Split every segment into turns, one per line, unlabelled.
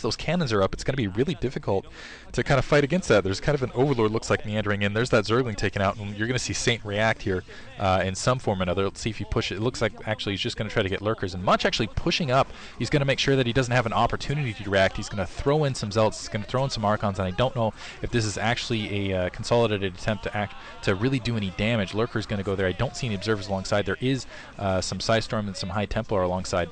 those cannons are up, it's going to be really difficult to kind of fight against that. There's kind of an Overlord, looks like, meandering in. There's that Zergling taken out, and you're going to see Saint react here in some form or another. Let's see if he pushes. It looks like actually he's just going to try to get lurkers, and Much actually pushing up. He's going to make sure that he doesn't have an opportunity to react. He's going to throw in some Zealots. He's going to throw in some Archons, and I don't know if this is actually a consolidated attempt to really do any damage. Lurker's going to go there. I don't see any observers alongside. There is some Psystorm and some High Templar alongside.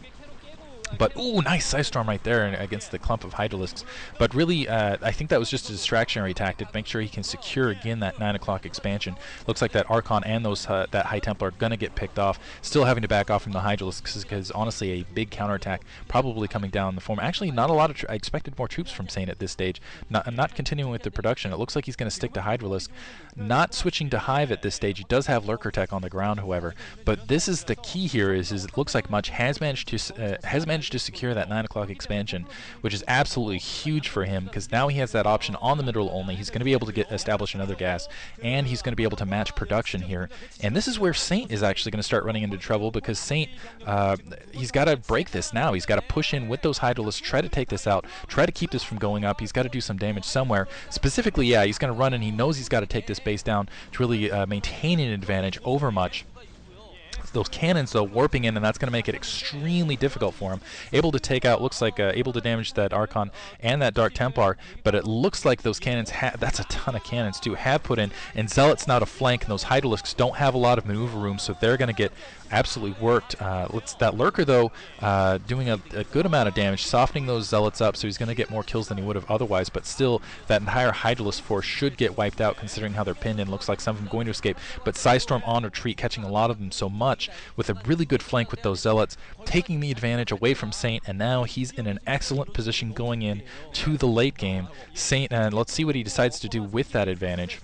But, ooh, nice Psystorm right there against the clump of Hydralisks. But really, I think that was just a distractionary tactic. Make sure he can secure again that 9 o'clock expansion. Looks like that Archon and those that High Templar are going to get picked off. Still having to back off from the Hydralisks because, honestly, a big counterattack probably coming down in the form. Actually, not a lot of... I expected more troops from Saint at this stage. Not continuing with the production. It looks like he's going to stick to Hydralisk. Not switching to Hive at this stage. He does have Lurker Tech on the ground, however. But this is the key here is it looks like Much has managed to secure that 9 o'clock expansion, which is absolutely huge for him because now he has that option on the mineral only. He's going to be able to establish another gas, and he's going to be able to match production here. And this is where Saint is actually going to start running into trouble because Saint, he's got to break this now. He's got to push in with those Hydralisks, try to take this out, try to keep this from going up. He's got to do some damage somewhere. Specifically, yeah, he's going to run, and he knows he's got to take this base down to really maintain an advantage over Much. Those cannons, though, warping in, and that's going to make it extremely difficult for him. Able to take out, looks like, able to damage that Archon and that Dark Templar, but it looks like those cannons, that's a ton of cannons, too, have put in, and Zealots now to flank, and those Hydralisks don't have a lot of maneuver room, so they're going to get absolutely worked. That Lurker, though, doing a good amount of damage, softening those Zealots up, so he's going to get more kills than he would have otherwise, but still, that entire Hydralisk force should get wiped out, considering how they're pinned in. Looks like some of them going to escape, but Psystorm on retreat, catching a lot of them so much, with a really good flank with those Zealots, taking the advantage away from Saint, and now he's in an excellent position going in to the late game. Saint, and let's see what he decides to do with that advantage.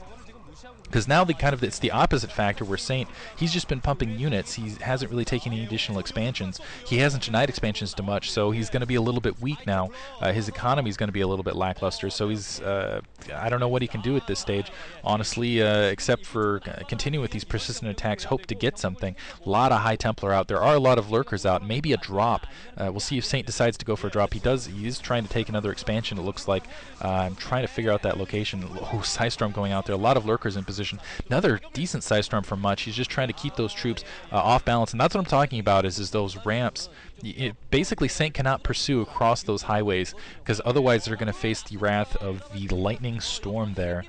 Because now it's the opposite factor where Saint, he's just been pumping units. He hasn't really taken any additional expansions. He hasn't denied expansions to much, so he's going to be a little bit weak now. His economy is going to be a little bit lackluster, so he's, I don't know what he can do at this stage, honestly, except for continue with these persistent attacks, hope to get something. A lot of High Templar out. There are a lot of Lurkers out. Maybe a drop. We'll see if Saint decides to go for a drop. He is trying to take another expansion, it looks like. I'm trying to figure out that location. Oh, Psystorm going out there. A lot of Lurkers in position. Another decent Psystorm from Much. He's just trying to keep those troops off balance, and that's what I'm talking about is those ramps. Basically, Saint cannot pursue across those highways because otherwise they're going to face the wrath of the lightning storm there.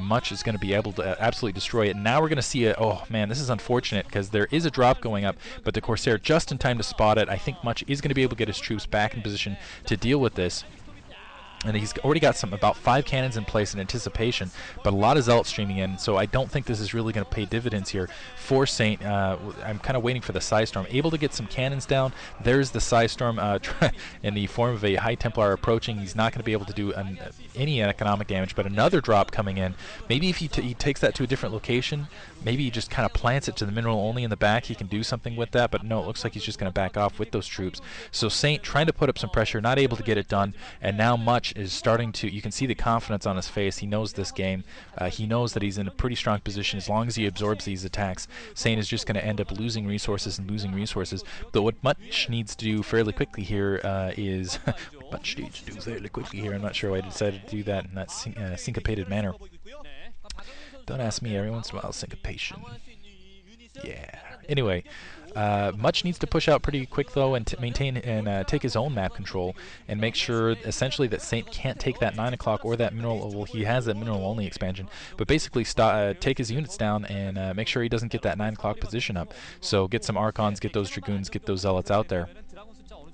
Much is going to be able to absolutely destroy it. Now we're going to see oh man, this is unfortunate because there is a drop going up, but the Corsair just in time to spot it. I think Much is going to be able to get his troops back in position to deal with this. And he's already got about 5 cannons in place in anticipation, but a lot of Zealots streaming in, so I don't think this is really going to pay dividends here for Saint. I'm kind of waiting for the Psystorm. Able to get some cannons down. There's the Psystorm in the form of a High Templar approaching. He's not going to be able to do any economic damage, but another drop coming in. Maybe if he takes that to a different location, maybe he just kind of plants it to the mineral only in the back, he can do something with that, but no, it looks like he's just going to back off with those troops. So Saint trying to put up some pressure, not able to get it done, and now Much is starting to, you can see the confidence on his face. He knows this game. He knows that he's in a pretty strong position as long as he absorbs these attacks. Saint is just going to end up losing resources and losing resources. But what Much needs to do fairly quickly here is Much needs to do fairly quickly here. I'm not sure why I decided to do that in that syncopated manner. Don't ask me. Every once in a while, syncopation. Yeah. Anyway, Much needs to push out pretty quick though, and maintain and take his own map control and make sure essentially that Saint can't take that 9 o'clock or that mineral. Well, he has that mineral only expansion, but basically take his units down and make sure he doesn't get that 9 o'clock position up. So get some Archons, get those Dragoons, get those Zealots out there.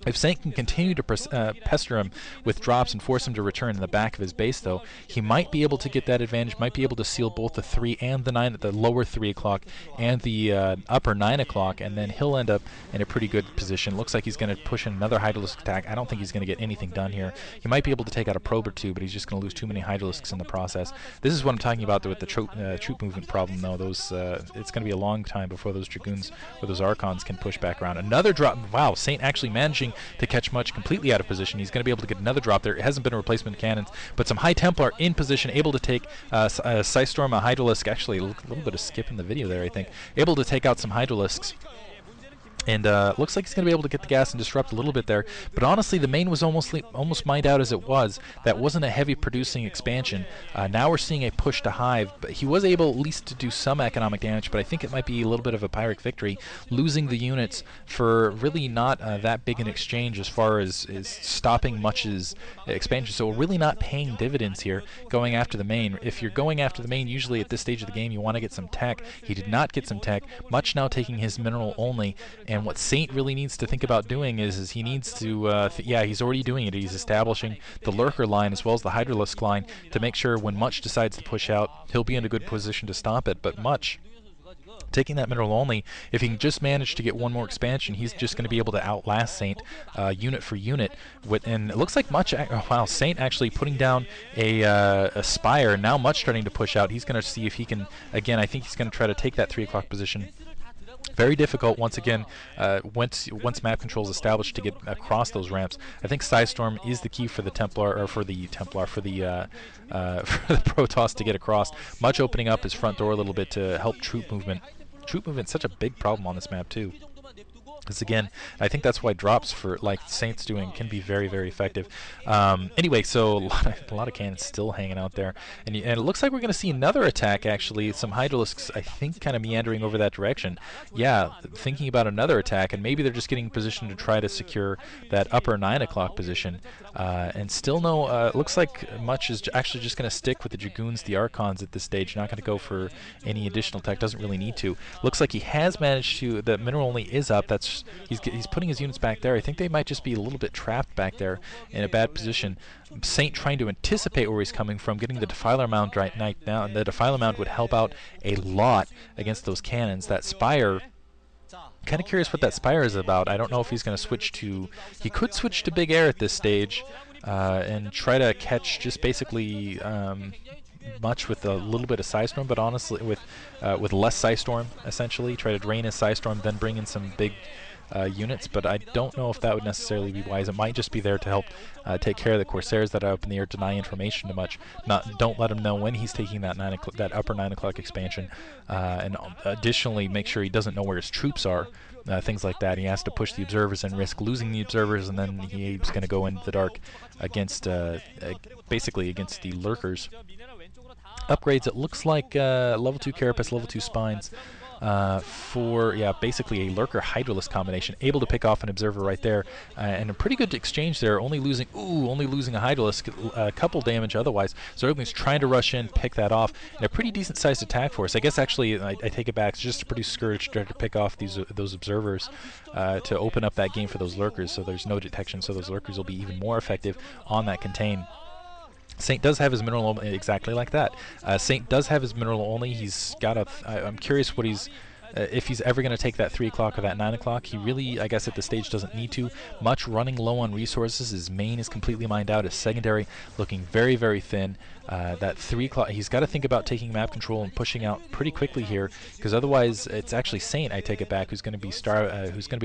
If Saint can continue to pester him with drops and force him to return in the back of his base, though, he might be able to get that advantage, might be able to seal both the 3 and the 9 at the lower 3 o'clock and the upper 9 o'clock, and then he'll end up in a pretty good position. Looks like he's going to push in another Hydralisk attack. I don't think he's going to get anything done here. He might be able to take out a probe or two, but he's just going to lose too many Hydralisks in the process. This is what I'm talking about with the troop movement problem, though. It's going to be a long time before those Dragoons or those Archons can push back around. Another drop. Wow, Saint actually managing to catch Much completely out of position. He's going to be able to get another drop there. It hasn't been a replacement cannons, but some High Templar in position, able to take Psystorm, a Hydralisk. Actually, a little bit of skip in the video there, I think. Able to take out some Hydralisks. And looks like he's going to be able to get the gas and disrupt a little bit there. But honestly, the main was almost mined out as it was. That wasn't a heavy producing expansion. Now we're seeing a push to Hive. But he was able at least to do some economic damage, but I think it might be a little bit of a Pyrrhic victory, losing the units for really not that big an exchange as far as stopping Much's expansion. So really not paying dividends here, going after the main. If you're going after the main, usually at this stage of the game, you want to get some tech. He did not get some tech. Much now taking his mineral only. And what Saint really needs to think about doing is he needs to, yeah, he's already doing it. He's establishing the Lurker line as well as the Hydralisk line to make sure when Much decides to push out, he'll be in a good position to stop it. But Much, taking that mineral only, if he can just manage to get one more expansion, he's just going to be able to outlast Saint unit for unit. And it looks like Much, oh, wow, Saint actually putting down a Spire. Now Much starting to push out. He's going to see if he can, again, I think he's going to try to take that 3 o'clock position. Very difficult once again once map control is established to get across those ramps. I think Psystorm is the key for the Templar, or for the Protoss to get across. Much opening up his front door a little bit to help troop movement. Troop movement's such a big problem on this map too. Because again, I think that's why drops for like Saint's doing can be very, very effective. Anyway, so a lot of cannons still hanging out there, and it looks like we're going to see another attack. Actually, some Hydralisks, I think, kind of meandering over that direction. Yeah, thinking about another attack, and maybe they're just getting in position to try to secure that upper 9 o'clock position. And still no, looks like Much is actually just going to stick with the Dragoons, the Archons at this stage. Not going to go for any additional attack. Doesn't really need to. Looks like he has managed to. The mineral only is up. That's he's putting his units back there. I think they might just be a little bit trapped back there in a bad position. Saint trying to anticipate where he's coming from, getting the Defiler Mound right now, and the Defiler Mound would help out a lot against those cannons. That Spire, kind of curious what that Spire is about. I don't know if he's going to switch to... He could switch to Big Air at this stage and try to catch just basically... Much with a little bit of Psystorm, but honestly with less Psystorm, essentially. Try to drain his Psystorm, then bring in some big units, but I don't know if that would necessarily be wise. It might just be there to help take care of the Corsairs that are up in the air, deny information to Much. Don't let him know when he's taking that that upper 9 o'clock expansion, and additionally make sure he doesn't know where his troops are. Things like that. He has to push the observers and risk losing the observers, and then he's going to go into the dark against basically against the Lurkers. Upgrades, it looks like level 2 Carapace, level 2 Spines for, yeah, basically a Lurker Hydralisk combination. Able to pick off an observer right there, and a pretty good exchange there, only losing a Hydralisk, a couple damage otherwise. Zergling's trying to rush in, pick that off, and a pretty decent sized attack force. I guess actually, I take it back, it's just to produce Scourge, to pick off those observers, to open up that game for those Lurkers, so there's no detection, so those Lurkers will be even more effective on that contain. Saint does have his mineral only, exactly like that. Saint does have his mineral only. He's got a... I'm curious what he's... if he's ever going to take that 3 o'clock or that 9 o'clock. He really, I guess at this stage, doesn't need to. Much running low on resources. His main is completely mined out. His secondary looking very, very thin. That 3 o'clock, he's got to think about taking map control and pushing out pretty quickly here, because otherwise it's actually Saint, I take it back, who's going to be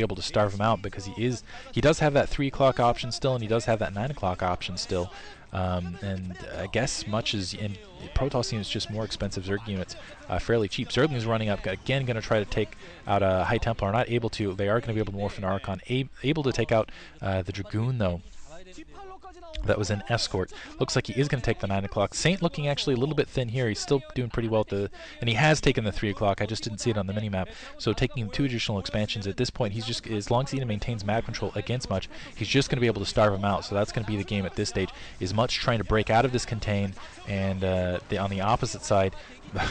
able to starve him out, because he does have that 3 o'clock option still, and he does have that 9 o'clock option still. And I guess Much is in Protoss units, just more expensive Zerg units, fairly cheap. Zergling's running up, again going to try to take out a High Templar. Not able to. They are going to be able to morph an Archon. Able to take out the Dragoon though. That was an escort. Looks like he is going to take the 9 o'clock. Saint looking actually a little bit thin here. He's still doing pretty well and he has taken the 3 o'clock. I just didn't see it on the minimap. So taking him 2 additional expansions at this point, he's just, as long as he maintains map control against Much, he's just going to be able to starve him out. So that's going to be the game at this stage. Is Much trying to break out of this contain, and on the opposite side,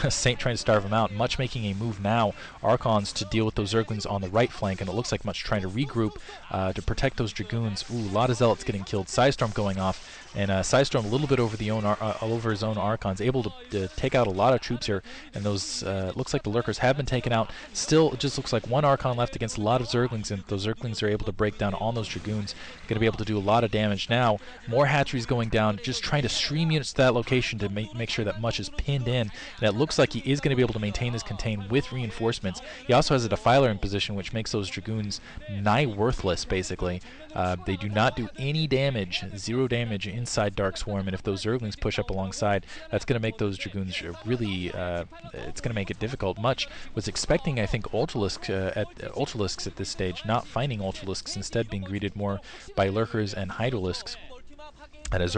Saint trying to starve him out. Much making a move now, Archons, to deal with those Zerglings on the right flank, and it looks like Much trying to regroup to protect those Dragoons. Ooh, a lot of Zealots getting killed. Psystorm going off, and Psystorm a little bit over over his own Archons, able to take out a lot of troops here, and those looks like the Lurkers have been taken out. Still, it just looks like one Archon left against a lot of Zerglings, and those Zerglings are able to break down on those Dragoons. Going to be able to do a lot of damage now. More hatcheries going down, just trying to stream units to that location to make sure that Much is pinned in, and it looks like he is going to be able to maintain this contain with reinforcements. He also has a Defiler in position, which makes those Dragoons nigh worthless, basically. They do not do any damage, 0 damage inside Dark Swarm, and if those Zerglings push up alongside, that's going to make those Dragoons really, it's going to make it difficult. Much was expecting, I think, Ultralisks at this stage, not finding Ultralisks, instead being greeted more by Lurkers and Hydralisks. And as